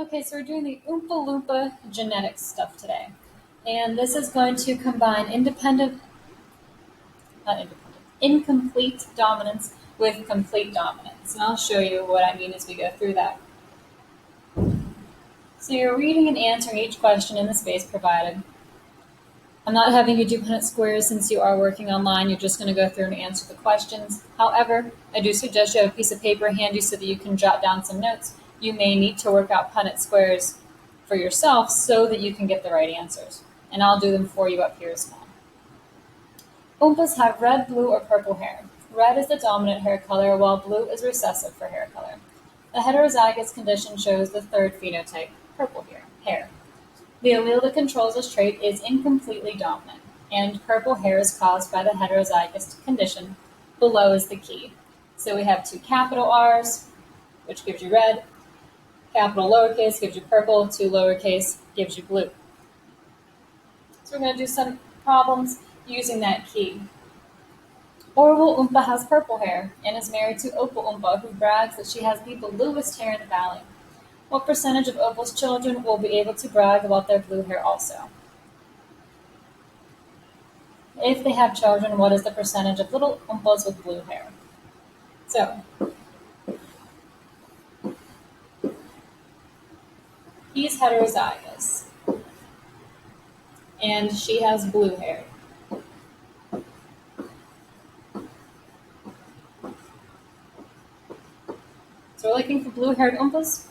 Okay, so we're doing the Oompa Loompa genetics stuff today. And this is going to combine incomplete dominance with complete dominance. And I'll show you what I mean as we go through that. So you're reading and answering each question in the space provided. I'm not having you do Punnett squares since you are working online. You're just going to go through and answer the questions. However, I do suggest you have a piece of paper handy so that you can jot down some notes. You may need to work out Punnett squares for yourself so that you can get the right answers. And I'll do them for you up here as well. Oompas have red, blue, or purple hair. Red is the dominant hair color, while blue is recessive for hair color. The heterozygous condition shows the third phenotype, purple hair. The allele that controls this trait is incompletely dominant, and purple hair is caused by the heterozygous condition. Below is the key. So we have two capital R's, which gives you red. Capital lowercase gives you purple. Two lowercase gives you blue. So we're going to do some problems using that key. Orville Oompa has purple hair and is married to Opal Oompa, who brags that she has the bluest hair in the valley. What percentage of Opal's children will be able to brag about their blue hair also? If they have children, what is the percentage of little Oompas with blue hair? So, he's heterozygous, and she has blue hair. So we're looking for blue-haired Oompas.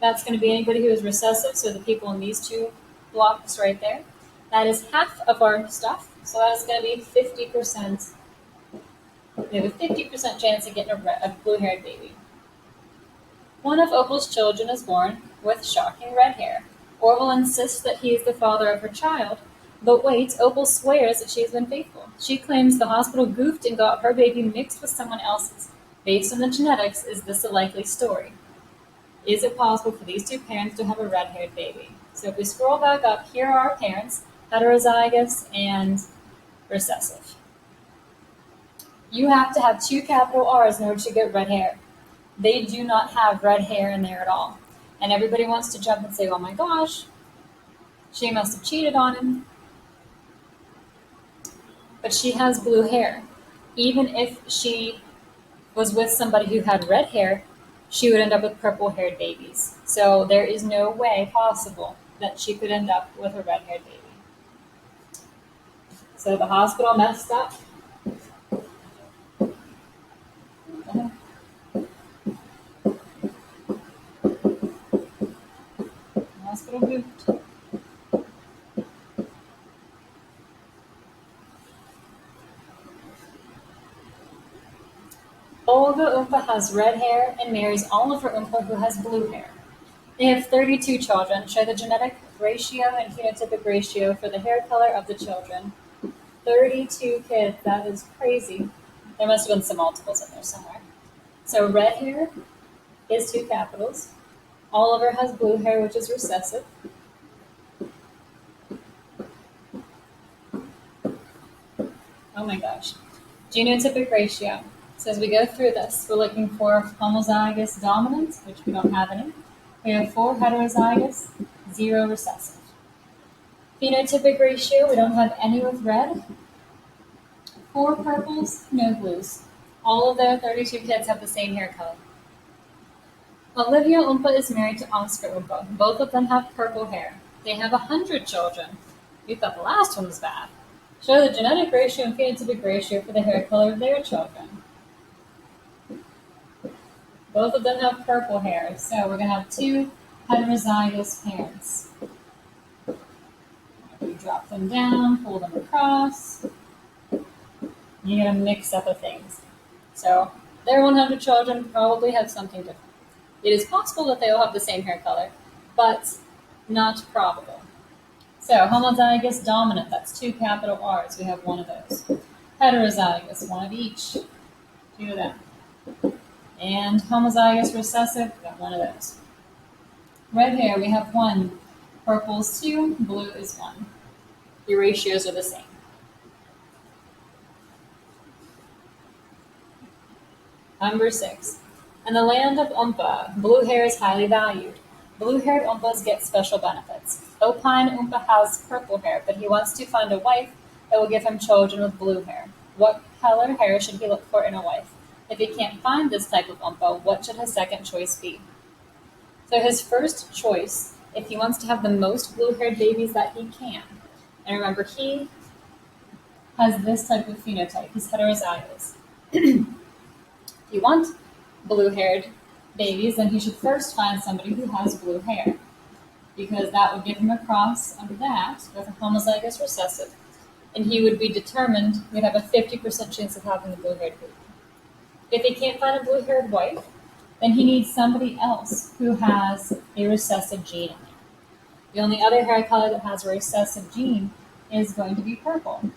That's going to be anybody who is recessive, so the people in these two blocks right there. That is half of our stuff, so that's going to be 50%. We have a 50% chance of getting a blue-haired baby. One of Opal's children is born with shocking red hair. Orville insists that he is the father of her child, but wait, Opal swears that she has been faithful. She claims the hospital goofed and got her baby mixed with someone else's. Based on the genetics, is this a likely story? Is it possible for these two parents to have a red-haired baby? So if we scroll back up, here are our parents, heterozygous and recessive. You have to have two capital R's in order to get red hair. They do not have red hair in there at all. And everybody wants to jump and say, oh my gosh, she must have cheated on him. But she has blue hair. Even if she was with somebody who had red hair, she would end up with purple-haired babies. So there is no way possible that she could end up with a red-haired baby. So the hospital messed up. Hospital goofed. Olga Oompa has red hair and marries Oliver Oompa, who has blue hair. They have 32 children. Show the genetic ratio and phenotypic ratio for the hair color of the children. 32 kids, that is crazy. There must have been some multiples in there somewhere. So red hair is two capitals. Oliver has blue hair, which is recessive. Oh my gosh. Genotypic ratio. So as we go through this, we're looking for homozygous dominance, which we don't have any. We have 4 heterozygous, 0 recessive. Phenotypic ratio, we don't have any with red. 4 purples, no blues. All of the 32 kids have the same hair color. Olivia Oompa is married to Oscar Oompa. Both of them have purple hair. They have 100 children. You thought the last one was bad. Show the genetic ratio and phenotypic ratio for the hair color of their children. Both of them have purple hair, so we're going to have 2 heterozygous parents. You drop them down, pull them across. You get a mix-up of things. So their 100 children probably have something different. It is possible that they all have the same hair color, but not probable. So homozygous dominant, that's 2 capital R's. We have 1 of those. Heterozygous, 1 of each. 2 of them. And homozygous recessive, we got 1 of those. Red hair, we have 1. Purple is 2, blue is 1. Your ratios are the same. Number 6. In the land of Oompa, blue hair is highly valued. Blue-haired oompahs get special benefits. Opine Oompa has purple hair, but he wants to find a wife that will give him children with blue hair. What color hair should he look for in a wife? If he can't find this type of Oompa, what should his second choice be? So his first choice, if he wants to have the most blue-haired babies that he can, and remember, he has this type of phenotype. He's heterozygous. If you want blue-haired babies, then he should first find somebody who has blue hair, because that would give him a cross under that with a homozygous recessive, and he would be determined, he'd have a 50% chance of having a blue-haired baby. If he can't find a blue-haired wife, then he needs somebody else who has a recessive gene in there. The only other hair color that has a recessive gene is going to be purple.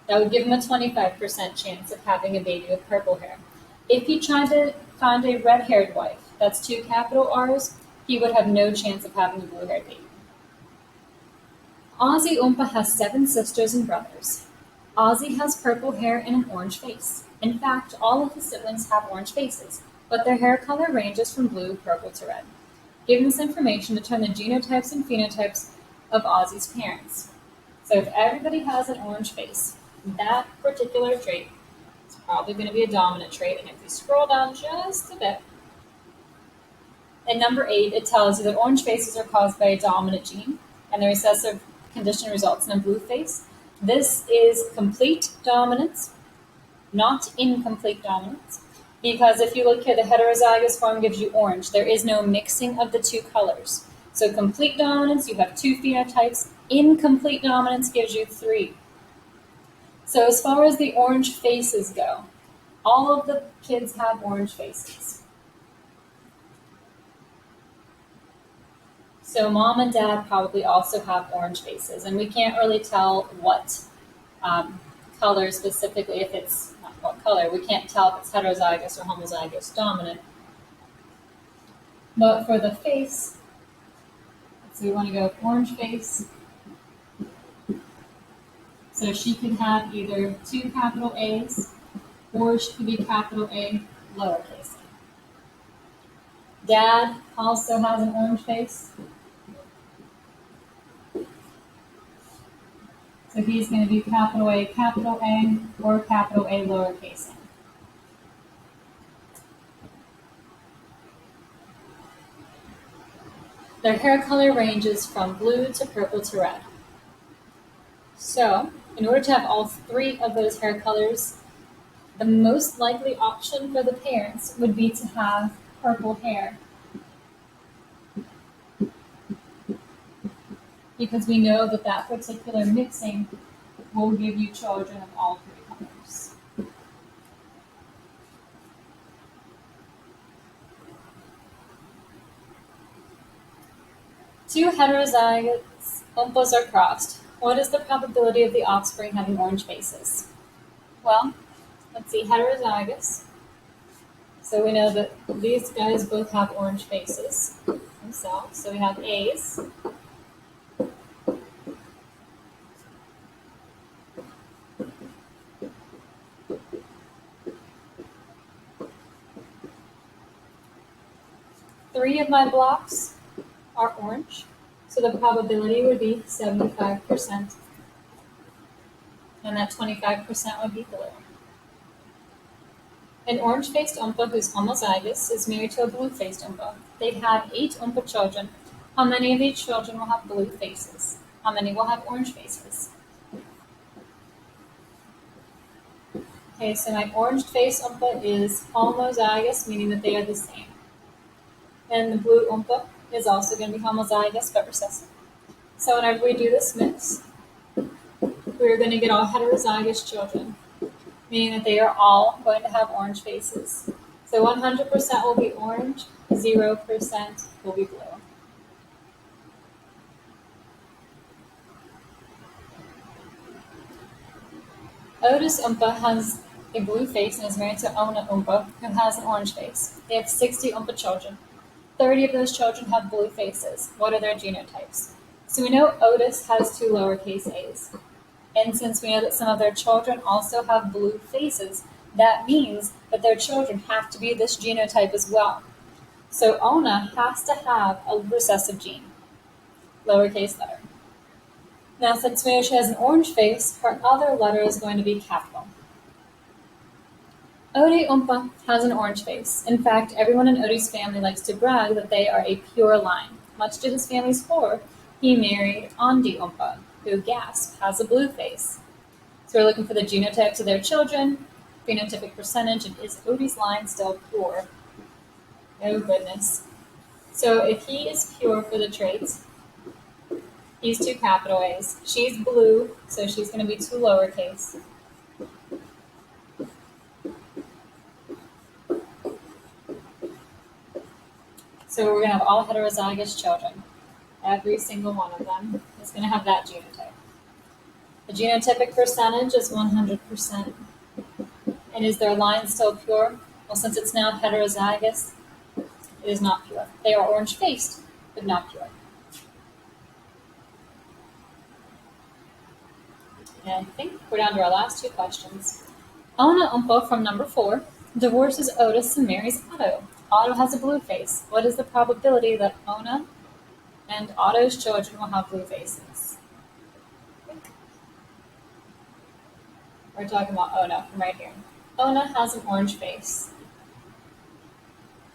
That would give him a 25% chance of having a baby with purple hair. If he tried to find a red-haired wife, that's two capital R's, he would have no chance of having a blue-haired baby. Ozzy Oompa has 7 sisters and brothers. Ozzy has purple hair and an orange face. In fact, all of his siblings have orange faces, but their hair color ranges from blue, purple to red. Given this information, determine the genotypes and phenotypes of Ozzy's parents. So if everybody has an orange face, that particular trait is probably going to be a dominant trait. And if we scroll down just a bit, in number 8, it tells you that orange faces are caused by a dominant gene, and the recessive condition results in a blue face. This is complete dominance, not incomplete dominance, because if you look here, the heterozygous form gives you orange. There is no mixing of the two colors. So complete dominance, you have 2 phenotypes. Incomplete dominance gives you 3. So as far as the orange faces go, all of the kids have orange faces. So mom and dad probably also have orange faces, and we can't really tell what color specifically, if it's not what color, we can't tell if it's heterozygous or homozygous dominant. But for the face, so we want to go with orange face. So she could have either 2 capital A's, or she could be capital A, lowercase a. Dad also has an orange face. So he's going to be capital A, or capital A, lowercase a. Their hair color ranges from blue to purple to red. So, in order to have all 3 of those hair colors, the most likely option for the parents would be to have purple hair. Because we know that that particular mixing will give you children of all 3 colors. Two heterozygous oompas are crossed. What is the probability of the offspring having orange faces? Well, let's see, heterozygous. So we know that these guys both have orange faces themselves. So we have A's. Three of my blocks are orange, so the probability would be 75%, and that 25% would be blue. An orange-faced oompa who's homozygous is married to a blue-faced oompa. They'd have 8 oompa children. How many of these children will have blue faces? How many will have orange faces? Okay, so my orange-faced oompa is homozygous, meaning that they are the same. And the blue oompa is also going to be homozygous but recessive. So whenever we do this mix, we're going to get all heterozygous children, meaning that they are all going to have orange faces. So 100% will be orange, 0% will be blue. Otis Oompa has a blue face and is married to Ona Oompa, who has an orange face. They have 60 Oompa children. 30 of those children have blue faces. What are their genotypes? So we know Otis has 2 lowercase a's. And since we know that some of their children also have blue faces, That means that their children have to be this genotype as well. So Ona has to have a recessive gene, lowercase letter. Now, since Smash has an orange face, her other letter is going to be capital. Odi Oompah has an orange face. In fact, everyone in Odi's family likes to brag that they are a pure line. Much to his family's horror, he married Ondi Oompah, who, gasp, has a blue face. So we're looking for the genotypes of their children, phenotypic percentage, and is Odi's line still pure? Oh goodness. So if he is pure for the traits, he's two capital A's. She's blue, so she's going to be two lowercase. So we're going to have all heterozygous children. Every single one of them is going to have that genotype. The genotypic percentage is 100%. And is their line still pure? Well, since it's now heterozygous, it is not pure. They are orange-faced, but not pure. And I think we're down to our last two questions. Ona Oompah from number 4 divorces Otis and marries Otto. Otto has a blue face. What is the probability that Ona and Otto's children will have blue faces? We're talking about Ona from right here. Ona has an orange face.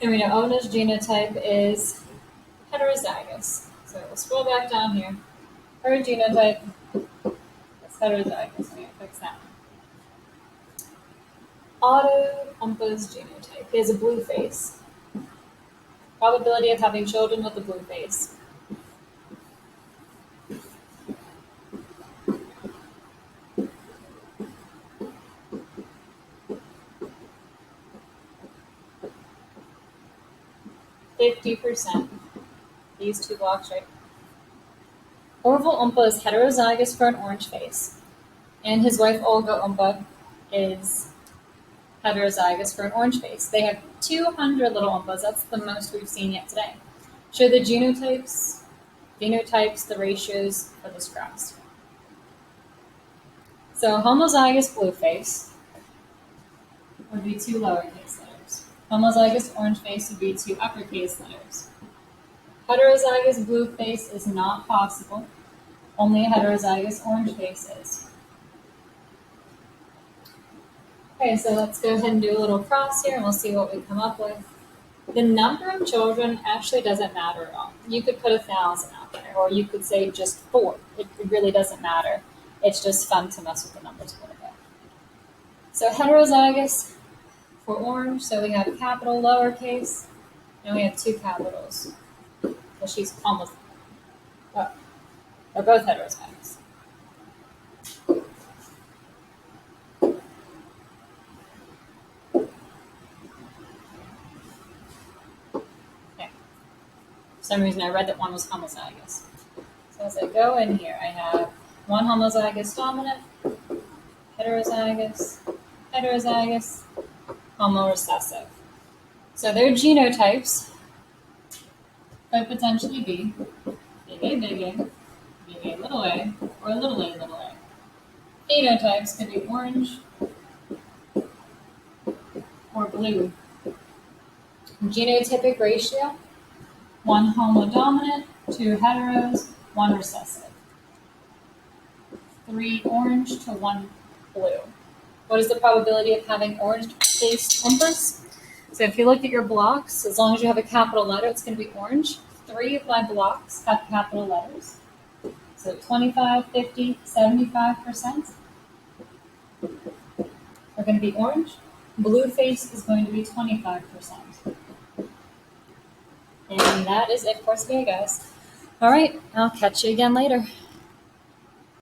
And we know Ona's genotype is heterozygous. So we'll scroll back down here. Her genotype is heterozygous. I'm going to fix that. Otto Oompah's genotype. He has a blue face. Probability of having children with a blue face. %. These two blocks right. Orville Oompah is heterozygous for an orange face, and his wife Olga Oompah is heterozygous for an orange face. They have 200 little Oompahs. That's the most we've seen yet today. Show the genotypes, phenotypes, the ratios for this cross. So homozygous blue face would be two lowercase letters. Homozygous orange face would be two uppercase letters. Heterozygous blue face is not possible. Only a heterozygous orange face is. Okay, so let's go ahead and do a little cross here and we'll see what we come up with. The number of children actually doesn't matter at all. You could put 1,000 out there, or you could say just 4. It really doesn't matter. It's just fun to mess with the numbers a little bit. So heterozygous for orange, so we have capital, lowercase, and we have two capitals. So she's almost, oh, they're both heterozygous. Okay. For some reason I read that one was homozygous. So as I go in here, I have one homozygous dominant, heterozygous, heterozygous, homorecessive. So their genotypes could potentially be big A, big A, little a, or little a, little a. Phenotypes could be orange or blue. Genotypic ratio, 1 homodominant, 2 heteros, 1 recessive. 3 orange to 1 blue. What is the probability of having orange-faced Oompahs? So if you look at your blocks, as long as you have a capital letter, it's going to be orange. 3 of my blocks have capital letters. So 25, 50, 75% are going to be orange. Blue face is going to be 25%. And that is it for today, guys. All right, I'll catch you again later.